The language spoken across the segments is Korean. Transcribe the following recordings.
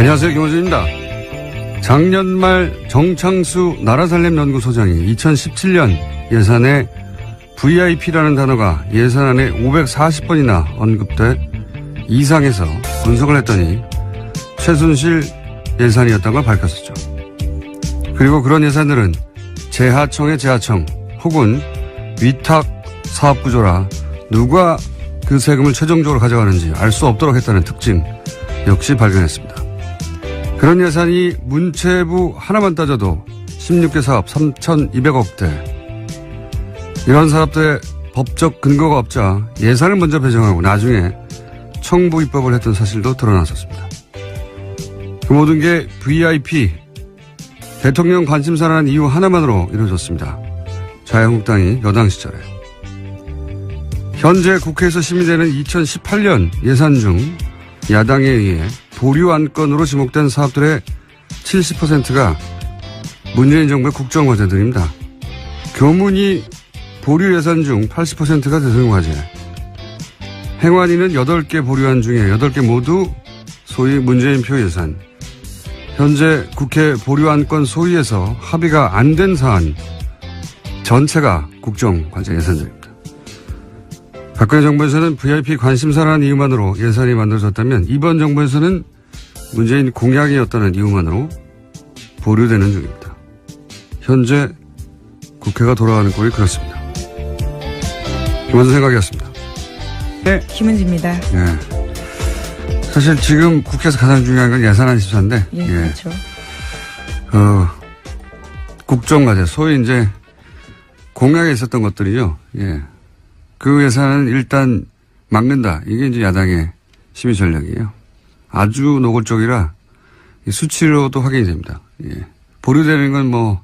안녕하세요. 김호준입니다. 작년 말 정창수 나라살림연구소장이 2017년 예산에 VIP라는 단어가 예산안에 540번이나 언급돼 이상해서 분석을 했더니 최순실 예산이었다는 걸 밝혔었죠. 그리고 그런 예산들은 재하청의 재하청 혹은 위탁 사업 구조라 누가 그 세금을 최종적으로 가져가는지 알 수 없도록 했다는 특징 역시 발견했습니다. 그런 예산이 문체부 하나만 따져도 16개 사업 3,200억대. 이런 사업들의 법적 근거가 없자 예산을 먼저 배정하고 나중에 청부 입법을 했던 사실도 드러났었습니다. 그 모든 게 VIP, 대통령 관심사라는 이유 하나만으로 이루어졌습니다. 자유한국당이 여당 시절에. 현재 국회에서 심의되는 2018년 예산 중 야당에 의해 보류 안건으로 지목된 사업들의 70%가 문재인 정부의 국정과제들입니다. 교문이 보류 예산 중 80%가 대통령과제. 행안위는 8개 보류안 중에 8개 모두 소위 문재인표 예산. 현재 국회 보류안건 소위에서 합의가 안 된 사안 전체가 국정과제 예산들입니다. 박근혜 정부에서는 VIP 관심사라는 이유만으로 예산이 만들어졌다면 이번 정부에서는 문재인 공약이었다는 이유만으로 보류되는 중입니다. 현재 국회가 돌아가는 꼴이 그렇습니다. 김원준 생각이었습니다. 네. 김은지입니다. 네. 사실 지금 국회에서 가장 중요한 건 예산안 심사인데. 예, 그렇죠. 국정과제, 소위 이제 공약에 있었던 것들이요. 예. 그 예산은 일단 막는다. 이게 이제 야당의 심의 전략이에요. 아주 노골적이라 수치로도 확인이 됩니다. 예. 보류되는 건 뭐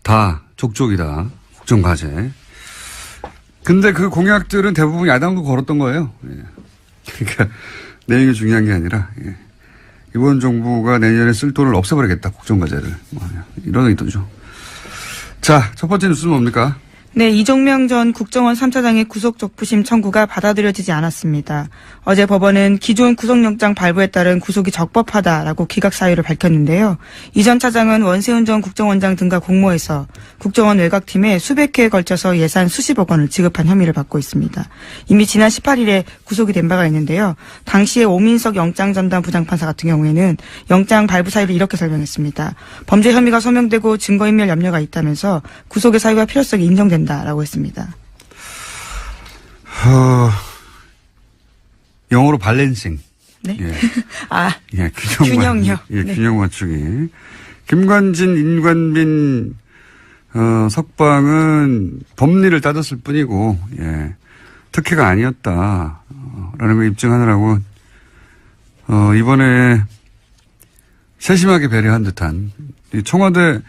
다 족족이다. 국정과제. 근데 그 공약들은 대부분 야당도 걸었던 거예요. 예. 그러니까 내용이 중요한 게 아니라 예. 이번 정부가 내년에 쓸 돈을 없애버리겠다. 국정과제를. 뭐 이런 의도죠. 자, 첫 번째 뉴스는 뭡니까? 네, 이종명 전 국정원 3차장의 구속 적부심 청구가 받아들여지지 않았습니다. 어제 법원은 기존 구속영장 발부에 따른 구속이 적법하다라고 기각 사유를 밝혔는데요. 이 전 차장은 원세훈 전 국정원장 등과 공모해서 국정원 외곽팀에 수백 회에 걸쳐서 예산 수십억 원을 지급한 혐의를 받고 있습니다. 이미 지난 18일에 구속이 된 바가 있는데요. 당시에 오민석 영장전담 부장판사 같은 경우에는 영장 발부 사유를 이렇게 설명했습니다. 범죄 혐의가 소명되고 증거인멸 염려가 있다면서 구속의 사유와 필요성이 인정된다. 라고 했습니다. 영어로 발렌싱. 네. 예. 예, 균형요. 예, 네. 균형 맞추기. 김관진, 임관빈, 석방은 법리를 따졌을 뿐이고, 예. 특혜가 아니었다. 라는 걸 입증하느라고, 이번에 세심하게 배려한 듯한 청와대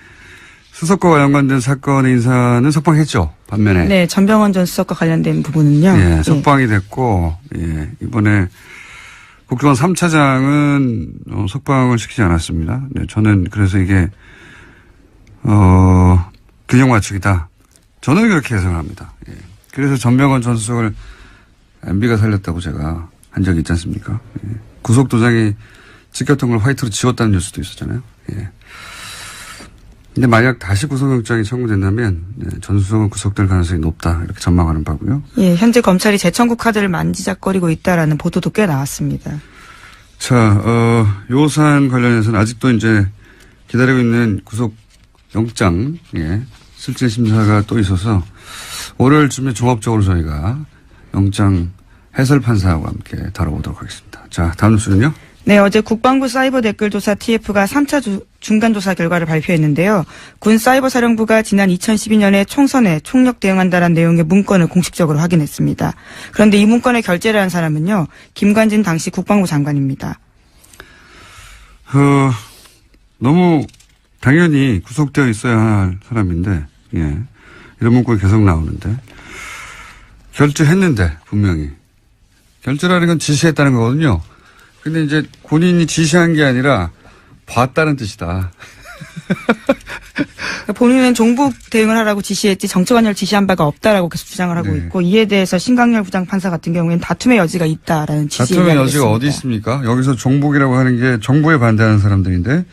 수석과 관련된 사건의 인사는 석방했죠. 반면에. 네, 전병헌 전 수석과 관련된 부분은요. 예, 석방이 됐고, 예, 이번에 국정원 3차장은 석방을 시키지 않았습니다. 네, 저는 그래서 이게, 균형 맞추기다. 저는 그렇게 해석을 합니다. 예. 그래서 전병헌 전 수석을 MB가 살렸다고 제가 한 적이 있지 않습니까? 예. 구속도장이 찍혔던 걸 화이트로 지웠다는 뉴스도 있었잖아요. 예. 근데 만약 다시 구속영장이 청구된다면 전 수석은 구속될 가능성이 높다 이렇게 전망하는 바고요. 예, 현재 검찰이 재청구 카드를 만지작거리고 있다라는 보도도 꽤 나왔습니다. 자, 요 사안 관련해서는 아직도 이제 기다리고 있는 구속영장, 예, 실질 심사가 또 있어서 월요일쯤에 종합적으로 저희가 영장 해설 판사와 함께 다뤄보도록 하겠습니다. 자, 다음 뉴스는요? 네, 어제 국방부 사이버 댓글조사 TF가 3차 중간조사 결과를 발표했는데요. 군 사이버사령부가 지난 2012년에 총선에 총력 대응한다는 내용의 문건을 공식적으로 확인했습니다. 그런데 이 문건에 결재를 한 사람은요. 김관진 당시 국방부 장관입니다. 너무 당연히 구속되어 있어야 할 사람인데, 예. 이런 문구가 계속 나오는데. 결재했는데, 분명히. 결재라는 건 지시했다는 거거든요. 근데 이제 본인이 지시한 게 아니라 봤다는 뜻이다. 본인은 종북 대응을 하라고 지시했지 정치관여를 지시한 바가 없다라고 계속 주장을 하고 네. 있고 이에 대해서 신강렬 부장판사 같은 경우에는 다툼의 여지가 있다라는 취지의 다툼의 이야기를 여지가 어디 했습니다. 있습니까? 여기서 종북이라고 하는 게 정부에 반대하는 사람들인데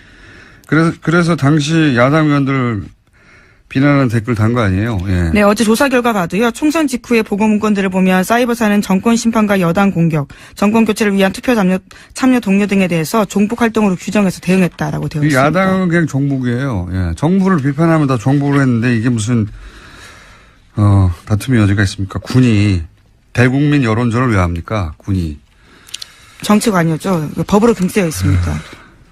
그래서 당시 야당 의원들 비난하는 댓글 단 거 아니에요? 예. 네, 어제 조사 결과 봐도요. 총선 직후의 보고 문건들을 보면 사이버사는 정권 심판과 여당 공격, 정권 교체를 위한 투표 참여 동료 등에 대해서 종북 활동으로 규정해서 대응했다라고 되어 있습니다. 야당은 그냥 종북이에요. 예. 정부를 비판하면 다 종북을 했는데 이게 무슨 다툼의 여지가 있습니까? 군이 대국민 여론전을 왜 합니까? 군이. 정치관여죠. 법으로 금지되어 있습니다.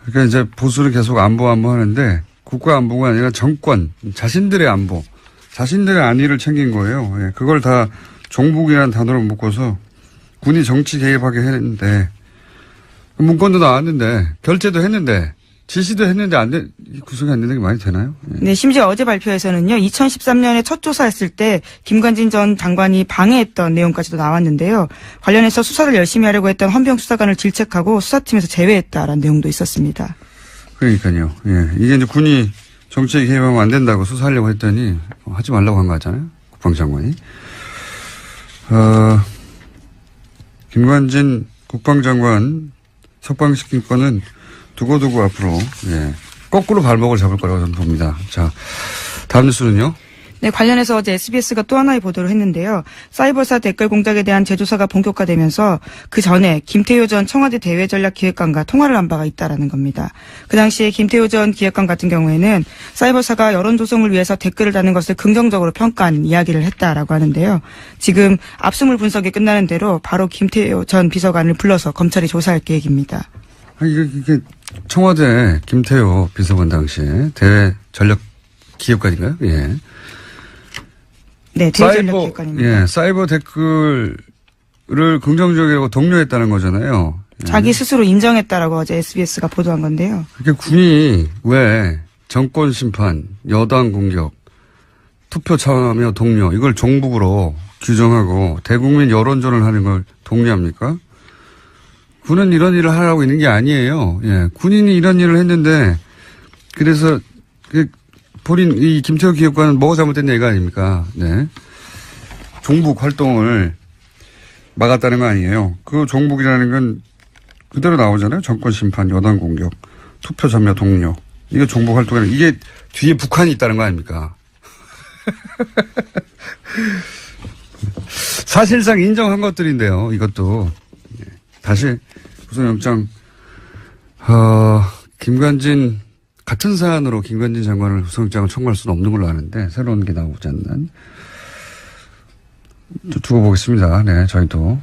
그러니까 이제 보수를 계속 안보 하는데 국가 안보가 아니라 정권, 자신들의 안보, 자신들의 안위를 챙긴 거예요. 예, 그걸 다 종북이라는 단어로 묶어서 군이 정치 개입하게 했는데 문건도 나왔는데 결재도 했는데 지시도 했는데 구속이 안 되는 게 말이 되나요? 예. 네, 심지어 어제 발표에서는요. 2013년에 첫 조사했을 때 김관진 전 장관이 방해했던 내용까지도 나왔는데요. 관련해서 수사를 열심히 하려고 했던 헌병 수사관을 질책하고 수사팀에서 제외했다라는 내용도 있었습니다. 그러니까요. 예. 이게 이제 군이 정치에 개입하면 안 된다고 수사하려고 했더니 하지 말라고 한 거 같잖아요. 국방장관이. 김관진 국방장관 석방시킨 건은 두고두고 앞으로 거꾸로 발목을 잡을 거라고 저는 봅니다. 자, 다음 뉴스는요. 네, 관련해서 어제 SBS가 또 하나의 보도를 했는데요. 사이버사 댓글 공작에 대한 재조사가 본격화되면서 그 전에 김태효 전 청와대 대외전략기획관과 통화를 한 바가 있다라는 겁니다. 그 당시에 김태효 전 기획관 같은 경우에는 사이버사가 여론 조성을 위해서 댓글을 다는 것을 긍정적으로 평가한 이야기를 했다라고 하는데요. 지금 압수물 분석이 끝나는 대로 바로 김태효 전 비서관을 불러서 검찰이 조사할 계획입니다. 이게 청와대 김태효 비서관 당시에 대외전략기획관인가요? 예. 네, 대외전략기획관입니다. 예, 사이버 댓글을 긍정적이라고 독려했다는 거잖아요. 예. 자기 스스로 인정했다라고 어제 SBS가 보도한 건데요. 그러니까 군이 왜 정권 심판, 여당 공격, 투표 참여 동료 이걸 종북으로 규정하고 대국민 여론전을 하는 걸 독려합니까? 군은 이런 일을 하라고 있는 게 아니에요. 예, 군인이 이런 일을 했는데 그래서 본인 이 김태호 기획관은 뭐가 잘못됐냐 이거 아닙니까? 네. 종북 활동을 막았다는 거 아니에요. 그 종북이라는 건 그대로 나오잖아요. 정권 심판, 여당 공격, 투표 참여 동료. 이게 종북 활동이라는 이게 뒤에 북한이 있다는 거 아닙니까? 사실상 인정한 것들인데요. 이것도 다시 구속영장 김관진 같은 사안으로 김관진 장관을 구속영장을 청구할 수는 없는 걸로 아는데 새로운 게 나오지 않는 두고 보겠습니다. 네, 저희도.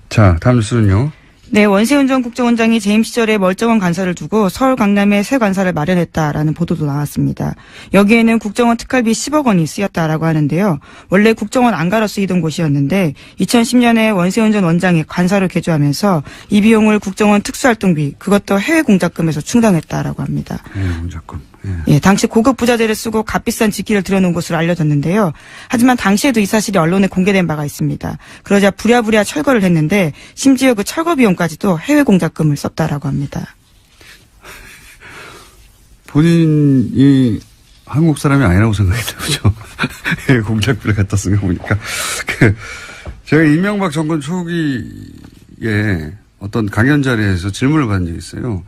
자, 다음 뉴스는요. 네, 원세훈 전 국정원장이 재임 시절에 멀쩡한 관사를 두고 서울 강남에 새 관사를 마련했다라는 보도도 나왔습니다. 여기에는 국정원 특활비 10억 원이 쓰였다라고 하는데요. 원래 국정원 안가로 쓰이던 곳이었는데 2010년에 원세훈 전 원장이 관사로 개조하면서 이 비용을 국정원 특수활동비 그것도 해외 공작금에서 충당했다라고 합니다. 해외 공작금. 예, 당시 고급 부자재를 쓰고 값비싼 직기를 들여놓은 것으로 알려졌는데요. 하지만 당시에도 이 사실이 언론에 공개된 바가 있습니다. 그러자 부랴부랴 철거를 했는데 심지어 그 철거 비용까지도 해외 공작금을 썼다라고 합니다. 본인이 한국 사람이 아니라고 생각했나 보죠. 해외 공작비를 갖다 쓴 거 보니까. 제가 이명박 정권 초기에 어떤 강연 자리에서 질문을 받은 적이 있어요.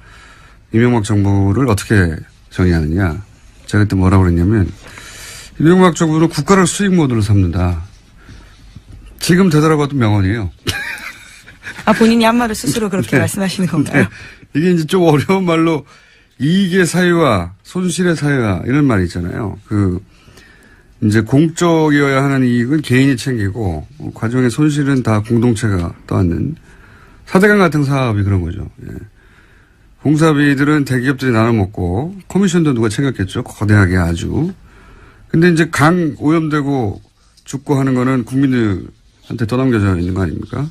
이명박 정부를 어떻게 정의하느냐. 제가 그때 뭐라고 그랬냐면 이명박 정부는 국가를 수익 모드로 삼는다. 지금 되돌아봐도 명언이에요. 아, 본인이 한 말을 스스로 그렇게 네. 말씀하시는 건가요? 네. 이게 이제 좀 어려운 말로 이익의 사유와 손실의 사유와 이런 말이 있잖아요. 이제 공적이어야 하는 이익은 개인이 챙기고 과정의 손실은 다 공동체가 떠안는 사대강 같은 사업이 그런 거죠. 예. 공사비들은 대기업들이 나눠 먹고 커미션도 누가 챙겼겠죠. 거대하게 아주. 근데 이제 강 오염되고 죽고 하는 거는 국민들한테 떠넘겨져 있는 거 아닙니까?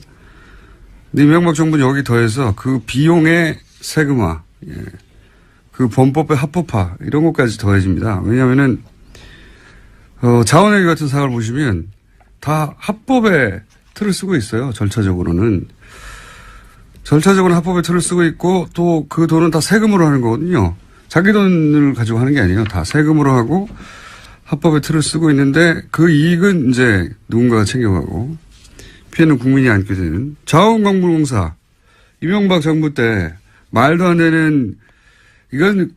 근데 이명박 정부는 여기 더해서 그 비용의 세금화, 예. 그 범법의 합법화 이런 것까지 더해집니다. 왜냐하면은 자원회계 같은 사업을 보시면 다 합법의 틀을 쓰고 있어요. 절차적으로는 합법의 틀을 쓰고 있고 또 그 돈은 다 세금으로 하는 거거든요. 자기 돈을 가지고 하는 게 아니에요. 다 세금으로 하고 합법의 틀을 쓰고 있는데 그 이익은 이제 누군가가 챙겨가고 피해는 국민이 안게 되는 자원광물공사 이명박 정부 때 말도 안 되는 이건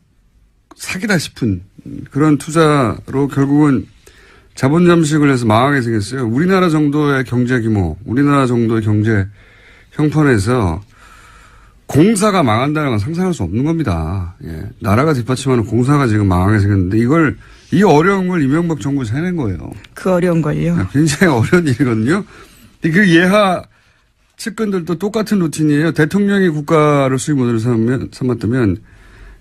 사기다 싶은 그런 투자로 결국은 자본 잠식을 해서 망하게 생겼어요. 우리나라 정도의 경제 규모, 우리나라 정도의 경제 형편에서 공사가 망한다는 건 상상할 수 없는 겁니다. 예. 나라가 뒷받침하는 공사가 지금 망하게 생겼는데 이 어려운 걸 이명박 정부에서 해낸 거예요. 그 어려운 걸요. 굉장히 어려운 일이거든요. 그 예하 측근들도 똑같은 루틴이에요. 대통령이 국가를 수익 모델을 삼았다면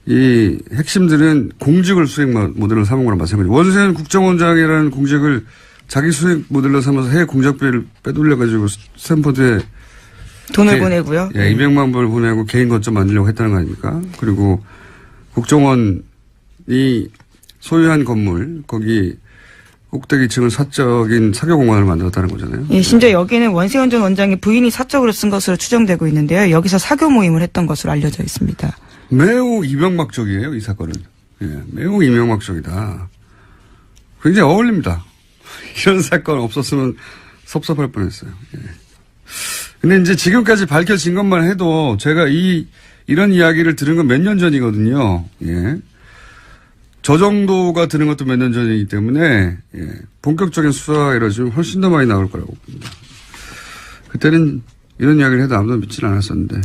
이 핵심들은 공직을 수익 모델로 삼은 거랑 마찬가지예요. 원세훈 국정원장이라는 공직을 자기 수익 모델로 삼아서 해외 공작비를 빼돌려가지고 스탠퍼드에 돈을 보내고요. 예, 200만 불 보내고 개인 거점 만들려고 했다는 거 아닙니까? 그리고 국정원이 소유한 건물, 거기 꼭대기층은 사적인 사교공간을 만들었다는 거잖아요. 예, 심지어 여기는 원세훈 전 원장의 부인이 사적으로 쓴 것으로 추정되고 있는데요. 여기서 사교 모임을 했던 것으로 알려져 있습니다. 매우 이명박적이에요, 이 사건은. 예, 매우 이명박적이다. 굉장히 어울립니다. 이런 사건 없었으면 섭섭할 뻔했어요. 예. 근데 이제 지금까지 밝혀진 것만 해도 제가 이런 이야기를 들은 건 몇 년 전이거든요. 예. 저 정도가 드는 것도 몇 년 전이기 때문에, 예. 본격적인 수사가 이루어지면 훨씬 더 많이 나올 거라고 봅니다. 그때는 이런 이야기를 해도 아무도 믿질 않았었는데.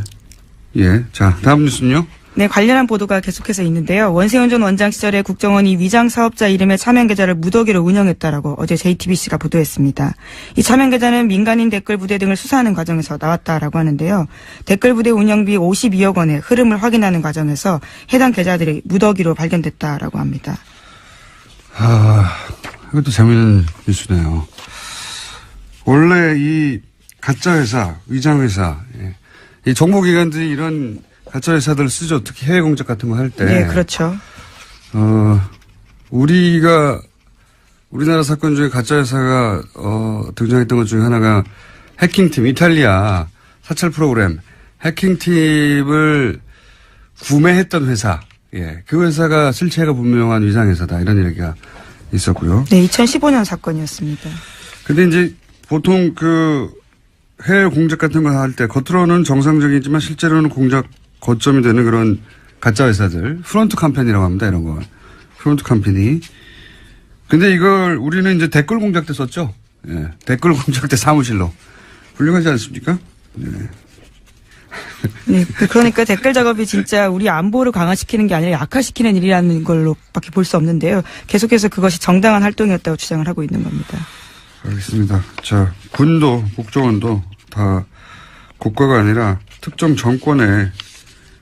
예. 자, 다음 뉴스는요? 네, 관련한 보도가 계속해서 있는데요. 원세훈 전 원장 시절에 국정원이 위장 사업자 이름의 차명 계좌를 무더기로 운영했다라고 어제 JTBC가 보도했습니다. 이 차명 계좌는 민간인 댓글 부대 등을 수사하는 과정에서 나왔다라고 하는데요. 댓글 부대 운영비 52억 원의 흐름을 확인하는 과정에서 해당 계좌들이 무더기로 발견됐다라고 합니다. 이것도 재미있는 뉴스네요. 원래 이 가짜 회사, 위장 회사, 예. 이 정보기관들이 이런 가짜 회사들 쓰죠. 특히 해외 공작 같은 거 할 때. 네, 그렇죠. 우리나라 사건 중에 가짜 회사가 등장했던 것 중에 하나가 해킹팀, 이탈리아 사찰 프로그램 해킹팀을 구매했던 회사. 예, 그 회사가 실체가 분명한 위장 회사다 이런 얘기가 있었고요. 네, 2015년 사건이었습니다. 근데 이제 보통 그 해외 공작 같은 거 할 때 겉으로는 정상적이지만 실제로는 공작 거점이 되는 그런 가짜 회사들. 프론트 캠페인이라고 합니다. 이런 거. 프론트 캠페인이. 근데 이걸 우리는 이제 댓글 공작 때 썼죠. 예. 댓글 공작 때 사무실로. 훌륭하지 않습니까? 네. 네. 그러니까 댓글 작업이 진짜 우리 안보를 강화시키는 게 아니라 약화시키는 일이라는 걸로 밖에 볼 수 없는데요. 계속해서 그것이 정당한 활동이었다고 주장을 하고 있는 겁니다. 알겠습니다. 자, 군도, 국정원도 다 국가가 아니라 특정 정권의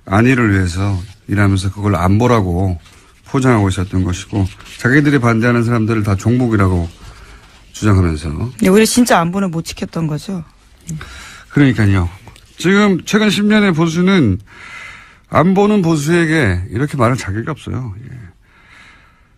안위를 위해서 일하면서 그걸 안보라고 포장하고 있었던 것이고 자기들이 반대하는 사람들을 다 종북이라고 주장하면서. 네, 오히려 진짜 안보는 못 지켰던 거죠. 그러니까요. 지금 최근 10년의 보수는 안보는 보수에게 이렇게 말할 자격이 없어요. 예.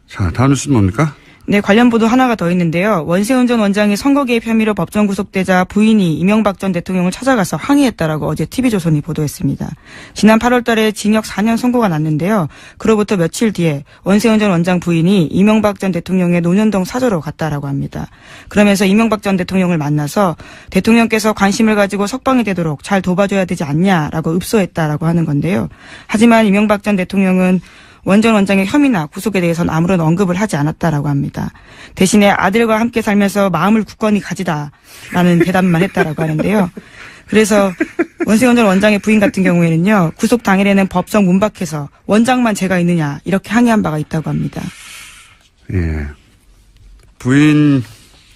자, 다음 뉴스는 뭡니까? 네, 관련 보도 하나가 더 있는데요. 원세훈 전 원장이 선거 개입 혐의로 법정 구속되자 부인이 이명박 전 대통령을 찾아가서 항의했다라고 어제 TV조선이 보도했습니다. 지난 8월 달에 징역 4년 선고가 났는데요. 그로부터 며칠 뒤에 원세훈 전 원장 부인이 이명박 전 대통령의 논현동 사저로 갔다라고 합니다. 그러면서 이명박 전 대통령을 만나서 대통령께서 관심을 가지고 석방이 되도록 잘 도와줘야 되지 않냐라고 읍소했다라고 하는 건데요. 하지만 이명박 전 대통령은 원 전 원장의 혐의나 구속에 대해서는 아무런 언급을 하지 않았다라고 합니다. 대신에 아들과 함께 살면서 마음을 굳건히 가지다라는 대답만 했다라고 하는데요. 그래서 원세훈 전 원장의 부인 같은 경우에는요. 구속 당일에는 법정 문 밖에서 원장만 제가 있느냐 이렇게 항의한 바가 있다고 합니다. 예. 부인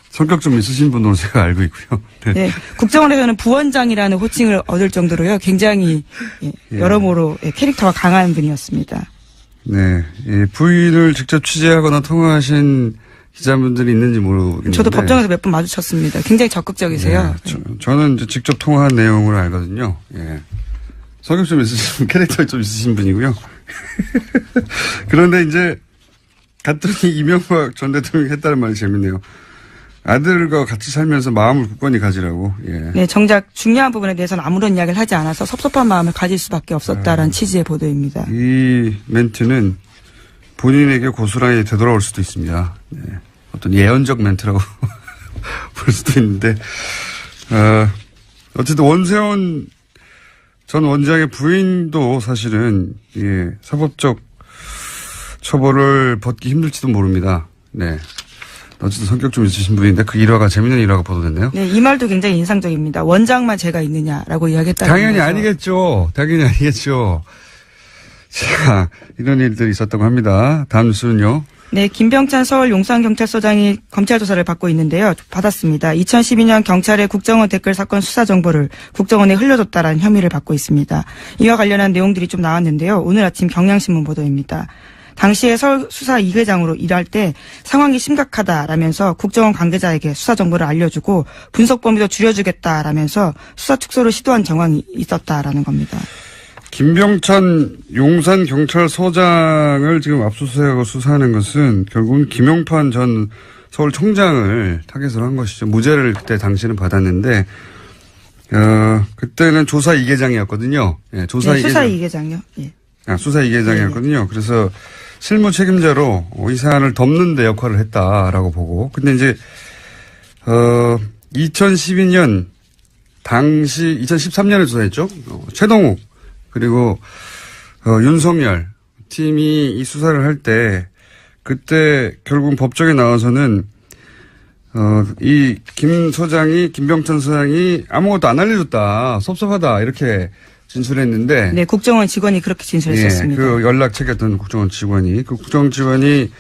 성격 좀 있으신 분으로 제가 알고 있고요. 네. 네, 국정원에서는 부원장이라는 호칭을 얻을 정도로요. 굉장히 여러모로 캐릭터가 강한 분이었습니다. 네. 예, 부인을 직접 취재하거나 통화하신 기자분들이 있는지 모르겠는데. 저도 법정에서 몇 번 마주쳤습니다. 굉장히 적극적이세요. 예, 저는 이제 직접 통화한 내용으로 알거든요. 예. 성격 좀 있으신, 캐릭터 좀 있으신 분이고요. 그런데 이제 갔더니 이명박 전 대통령이 했다는 말이 재밌네요. 아들과 같이 살면서 마음을 굳건히 가지라고. 예. 네, 정작 중요한 부분에 대해서는 아무런 이야기를 하지 않아서 섭섭한 마음을 가질 수밖에 없었다라는 취지의 보도입니다. 이 멘트는 본인에게 고스란히 되돌아올 수도 있습니다. 네. 어떤 예언적 멘트라고 볼 수도 있는데, 어쨌든 원세훈 전 원장의 부인도 사실은, 예, 사법적 처벌을 받기 힘들지도 모릅니다. 네. 어쨌든 성격 좀 있으신 분인데 그 일화가 재밌는 일화가 보도됐네요. 네, 이 말도 굉장히 인상적입니다. 원장만 죄가 있느냐라고 이야기했다는 당연히 거죠. 아니겠죠. 당연히 아니겠죠. 자, 이런 일들이 있었다고 합니다. 다음 뉴스는요. 네, 김병찬 서울 용산경찰서장이 검찰 조사를 받고 있는데요. 받았습니다. 2012년 경찰의 국정원 댓글 사건 수사 정보를 국정원에 흘려줬다라는 혐의를 받고 있습니다. 이와 관련한 내용들이 좀 나왔는데요. 오늘 아침 경향신문 보도입니다. 당시에 서울 수사 2회장으로 일할 때 상황이 심각하다라면서 국정원 관계자에게 수사 정보를 알려주고 분석 범위도 줄여주겠다라면서 수사 축소를 시도한 정황이 있었다라는 겁니다. 김병찬 용산경찰서장을 지금 압수수색하고 수사하는 것은 결국은 김용판 전 서울청장을 타겟으로 한 것이죠. 무죄를 그때 당시는 받았는데, 그때는 조사 2계장이었거든요. 예, 조사 네, 수사 2계장. 2계장요. 예. 수사 2계장이었거든요. 그래서 실무 책임자로 이 사안을 덮는 데 역할을 했다라고 보고. 근데 이제, 2012년 당시 2013년에 조사했죠. 최동욱 그리고 윤석열 팀이 이 수사를 할 때 그때 결국은 법정에 나와서는 이 김 소장이 김병찬 소장이 아무것도 안 알려줬다 섭섭하다 이렇게 진술했는데 네, 국정원 직원이 그렇게 진술했었습니다. 예, 그 연락 체계했던 국정원 직원이 그 국정원 직원이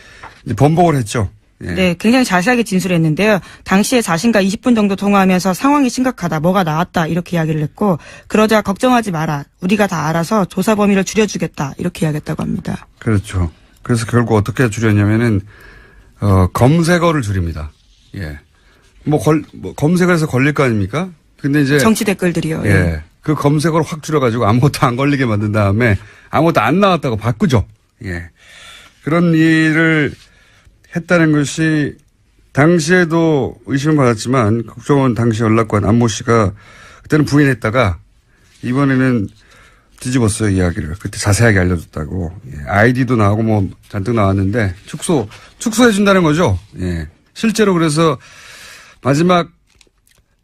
이제 번복을 했죠. 예. 네, 굉장히 자세하게 진술했는데요. 당시에 자신과 20분 정도 통화하면서 상황이 심각하다, 뭐가 나왔다 이렇게 이야기를 했고 그러자 걱정하지 마라, 우리가 다 알아서 조사 범위를 줄여주겠다 이렇게 이야기했다고 합니다. 그렇죠. 그래서 결국 어떻게 줄였냐면은 검색어를 줄입니다. 예. 검색을 해서 걸릴 거 아닙니까? 근데 이제 정치 댓글들이요. 예. 예. 그 검색어를 확 줄여가지고 아무것도 안 걸리게 만든 다음에 아무것도 안 나왔다고 바꾸죠. 예. 그런 일을 했다는 것이 당시에도 의심을 받았지만 국정원 당시 연락관 안모 씨가 그때는 부인했다가 이번에는 뒤집었어요, 이야기를. 그때 자세하게 알려줬다고. 예. 아이디도 나오고 뭐 잔뜩 나왔는데 축소해준다는 거죠. 예. 실제로 그래서 마지막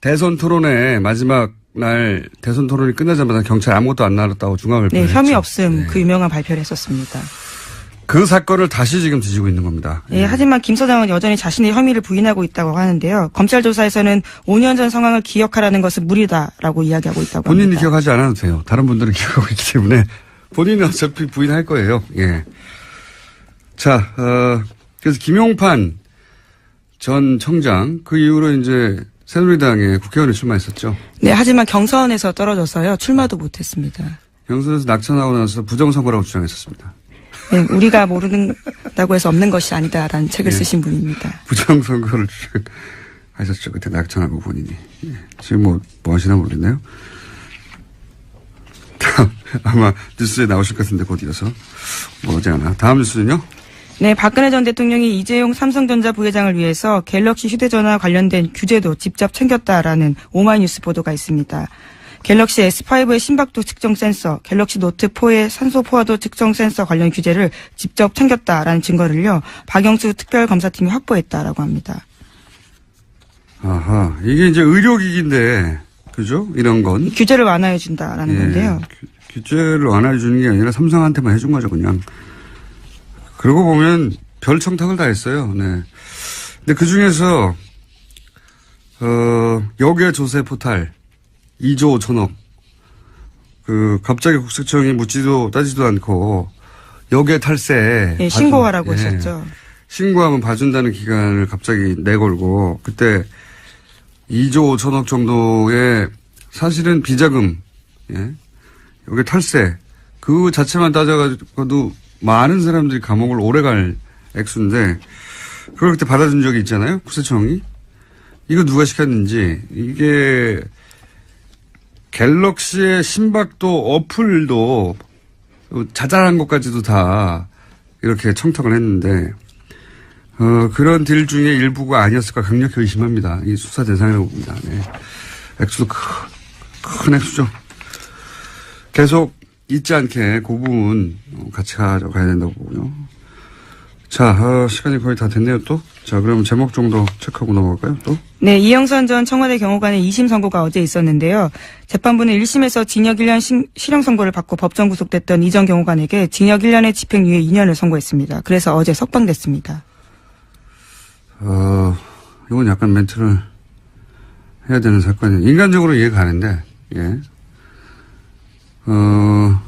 대선 토론회 마지막 날 대선 토론이 끝나자마자 경찰 아무것도 안 나왔다고 중앙발표를 네, 혐의 했죠. 없음 네. 그 유명한 발표를 했었습니다. 그 사건을 다시 지금 뒤지고 있는 겁니다. 네, 하지만 김 서장은 여전히 자신의 혐의를 부인하고 있다고 하는데요. 검찰 조사에서는 5년 전 상황을 기억하라는 것은 무리다라고 이야기하고 있다고 본인이 합니다. 기억하지 않아도 돼요. 다른 분들은 기억하고 있기 때문에 본인은 어차피 부인할 거예요. 예. 자, 그래서 김용판 전 청장 그 이후로 이제 새누리당에 국회의원에 출마했었죠. 네, 하지만 경선에서 떨어져서요. 출마도 못했습니다. 경선에서 낙천하고 나서 부정선거라고 주장했었습니다. 네, 우리가 모른다고 해서 없는 것이 아니다라는 책을 예. 쓰신 분입니다. 부정선거를 주장하셨죠. 그때 낙천하고 본인이. 예. 지금 뭐 하시나 모르겠네요. 아마 뉴스에 나오실 것 같은데 곧 이어서. 뭐지 않아. 다음 뉴스는요? 네, 박근혜 전 대통령이 이재용 삼성전자 부회장을 위해서 갤럭시 휴대전화 관련된 규제도 직접 챙겼다라는 오마이뉴스 보도가 있습니다. 갤럭시 S5의 심박도 측정 센서, 갤럭시 노트 4의 산소 포화도 측정 센서 관련 규제를 직접 챙겼다라는 증거를요. 박영수 특별검사팀이 확보했다라고 합니다. 아하. 이게 이제 의료기기인데, 그죠? 이런 건. 규제를 완화해 준다라는 건데요. 규제를 완화해 주는 게 아니라 삼성한테만 해준 거죠, 그냥. 그러고 보면 별 청탁을 다 했어요. 네. 근데 그 중에서, 역외 조세 포탈 2조 5천억. 갑자기 국세청이 묻지도 따지도 않고 역외 탈세. 예, 신고하라고 예. 했었죠. 신고하면 봐준다는 기간을 갑자기 내걸고, 그때 2조 5천억 정도의 사실은 비자금, 예. 여기 탈세. 그 자체만 따져가지고도 많은 사람들이 감옥을 오래 갈 액수인데, 그걸 그때 받아준 적이 있잖아요. 국세청이. 이거 누가 시켰는지, 이게 갤럭시의 심박도 어플도 자잘한 것까지도 다 이렇게 청탁을 했는데, 그런 딜 중에 일부가 아니었을까 강력히 의심합니다. 이 수사 대상이라고 봅니다. 네. 액수도 큰 액수죠. 계속 잊지 않게 그 부분 같이 가져가야 된다고 보고요. 자, 시간이 거의 다 됐네요, 또. 자, 그럼 제목 정도 체크하고 넘어갈까요, 또? 네, 이영선 전 청와대 경호관의 2심 선고가 어제 있었는데요. 재판부는 1심에서 징역 1년 실형 선고를 받고 법정 구속됐던 이 전 경호관에게 징역 1년에 집행유예 2년을 선고했습니다. 그래서 어제 석방됐습니다. 이건 약간 멘트를 해야 되는 사건이에요. 인간적으로 이해가 가는데, 예.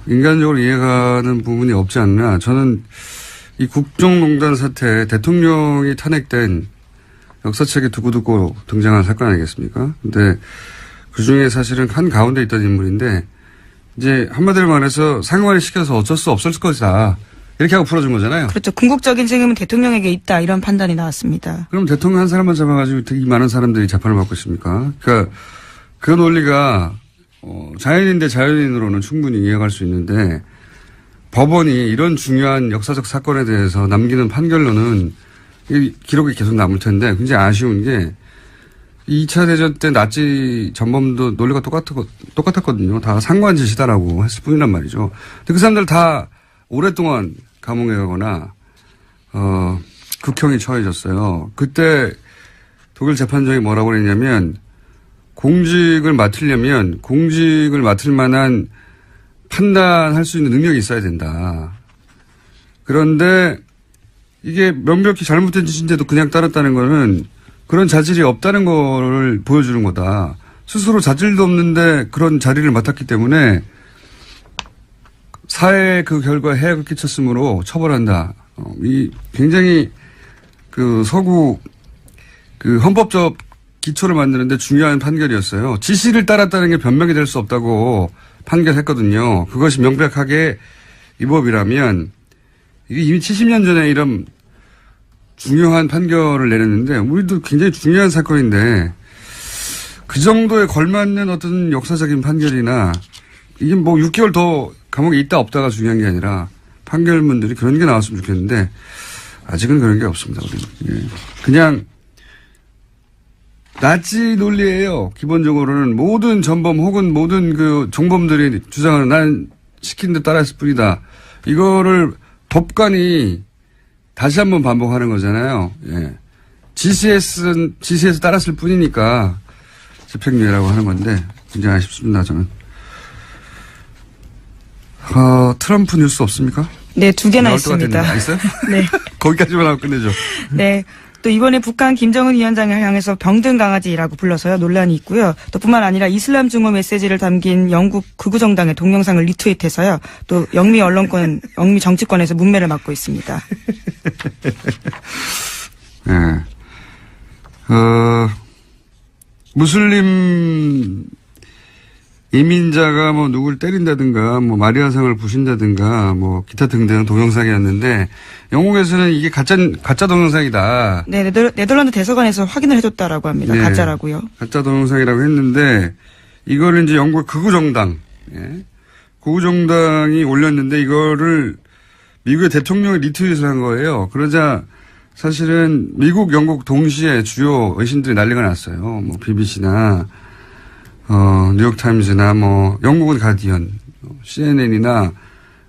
인간적으로 이해가는 부분이 없지 않나. 저는 이 국정농단 사태, 대통령이 탄핵된 역사책에 두고두고 등장한 사건 아니겠습니까? 근데 그 중에 사실은 한 가운데 있던 인물인데, 이제 한마디로 말해서 상관을 시켜서 어쩔 수 없을 것이다. 이렇게 하고 풀어준 거잖아요. 그렇죠. 궁극적인 책임은 대통령에게 있다. 이런 판단이 나왔습니다. 그럼 대통령 한 사람만 잡아가지고 이 많은 사람들이 재판을 받고 있습니까? 그러니까 그 논리가 자연인 대 자연인으로는 충분히 이해할 수 있는데 법원이 이런 중요한 역사적 사건에 대해서 남기는 판결로는 이 기록이 계속 남을 텐데 굉장히 아쉬운 게 2차 대전 때 나치 전범도 논리가 똑같았거든요. 다 상관 짓이다라고 했을 뿐이란 말이죠. 근데 그 사람들 다 오랫동안 감옥에 가거나 극형이 처해졌어요. 그때 독일 재판정이 뭐라고 그랬냐면 공직을 맡을 만한 판단할 수 있는 능력이 있어야 된다. 그런데 이게 명백히 잘못된 짓인데도 그냥 따랐다는 거는 그런 자질이 없다는 거를 보여주는 거다. 스스로 자질도 없는데 그런 자리를 맡았기 때문에 사회에 그 결과에 해악을 끼쳤으므로 처벌한다. 이 굉장히 그 서구 그 헌법적 기초를 만드는데 중요한 판결이었어요. 지시를 따랐다는 게 변명이 될 수 없다고 판결했거든요. 그것이 명백하게 위법이라면 이게 이미 70년 전에 이런 중요한 판결을 내렸는데 우리도 굉장히 중요한 사건인데 그 정도에 걸맞는 어떤 역사적인 판결이나 이게 뭐 6개월 더 감옥에 있다 없다가 중요한 게 아니라 판결문들이 그런 게 나왔으면 좋겠는데 아직은 그런 게 없습니다. 우리는. 예. 그냥 나치 논리예요. 기본적으로는 모든 전범 혹은 모든 그 종범들이 주장하는 난 시킨 데 따랐을 뿐이다. 이거를 법관이 다시 한번 반복하는 거잖아요. 예. GC에서 따랐을 뿐이니까 집행유예라고 하는 건데 굉장히 아쉽습니다. 저는. 트럼프 뉴스 없습니까? 네, 2개나 있습니다. 있어요? 네. 거기까지만 하고 끝내죠. 네. 또 이번에 북한 김정은 위원장을 향해서 병든 강아지라고 불러서요 논란이 있고요. 또 뿐만 아니라 이슬람 증오 메시지를 담긴 영국 극우 정당의 동영상을 리트윗해서요. 또 영미 정치권에서 문매를 맞고 있습니다. 네. 무슬림 이민자가 뭐 누굴 때린다든가 뭐 마리아상을 부신다든가 뭐 기타 등등 동영상이었는데 영국에서는 이게 가짜 동영상이다. 네, 네덜란드 대사관에서 확인을 해줬다라고 합니다. 네, 가짜라고요. 가짜 동영상이라고 했는데 이거를 이제 영국 극우 정당, 극우 정당이 올렸는데 이거를 미국의 대통령이 리트윗을 한 거예요. 그러자 사실은 미국, 영국 동시에 주요 외신들이 난리가 났어요. 뭐 BBC나 뉴욕타임즈나 뭐 영국은 가디언, CNN이나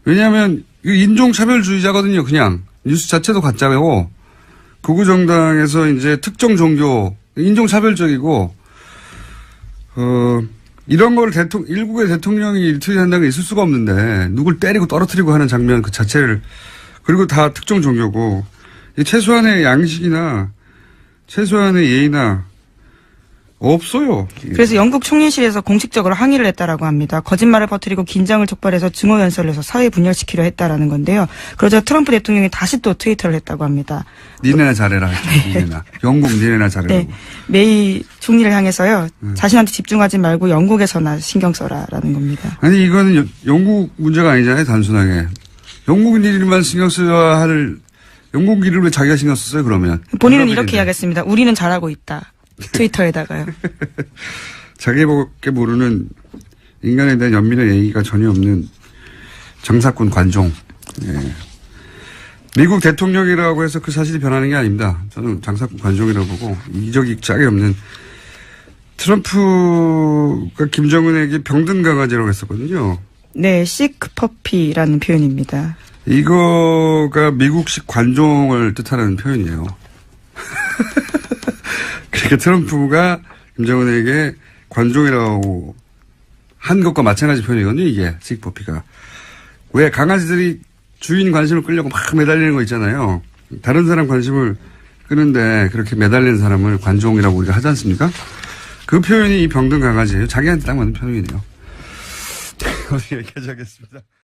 왜냐하면 인종차별주의자거든요. 그냥 뉴스 자체도 가짜고 극우 정당에서 이제 특정 종교 인종차별적이고 이런 걸 일국의 대통령이 일투한다는 게 있을 수가 없는데 누굴 때리고 떨어뜨리고 하는 장면 그 자체를 그리고 다 특정 종교고 최소한의 양식이나 최소한의 예의나 없어요. 그래서 영국 총리실에서 공식적으로 항의를 했다라고 합니다. 거짓말을 퍼뜨리고 긴장을 촉발해서 증오 연설을 해서 사회 분열시키려 했다라는 건데요. 그러자 트럼프 대통령이 다시 또 트위터를 했다고 합니다. 니네나 잘해라. 니네나. 영국 니네나 잘해라. 네. 메이 총리를 향해서요. 자신한테 집중하지 말고 영국에서나 신경 써라라는 겁니다. 아니 이거는 영국 문제가 아니잖아요. 단순하게. 영국 일만 신경 써야 할 영국 일을 왜 자기가 신경 썼어요 그러면. 본인은 이렇게 이야기했습니다. 우리는 잘하고 있다. 트위터에다가요. 자기밖에 모르는 인간에 대한 연민의 예의가 전혀 없는 정사꾼 관종. 예. 미국 대통령이라고 해서 그 사실이 변하는 게 아닙니다. 저는 장사꾼 관종이라고 보고 이적이 짝이 없는 트럼프가 김정은에게 병든 강아지라고 했었거든요. 네, 시크퍼피라는 표현입니다. 이거가 미국식 관종을 뜻하는 표현이에요. 그러니까 트럼프가 김정은에게 관종이라고 한 것과 마찬가지 표현이거든요, 이게, 시크퍼피가. 왜 강아지들이 주인 관심을 끌려고 막 매달리는 거 있잖아요. 다른 사람 관심을 끄는데 그렇게 매달리는 사람을 관종이라고 우리가 하지 않습니까? 그 표현이 이 병든 강아지예요. 자기한테 딱 맞는 표현이네요. 어디 여기까지 하겠습니다.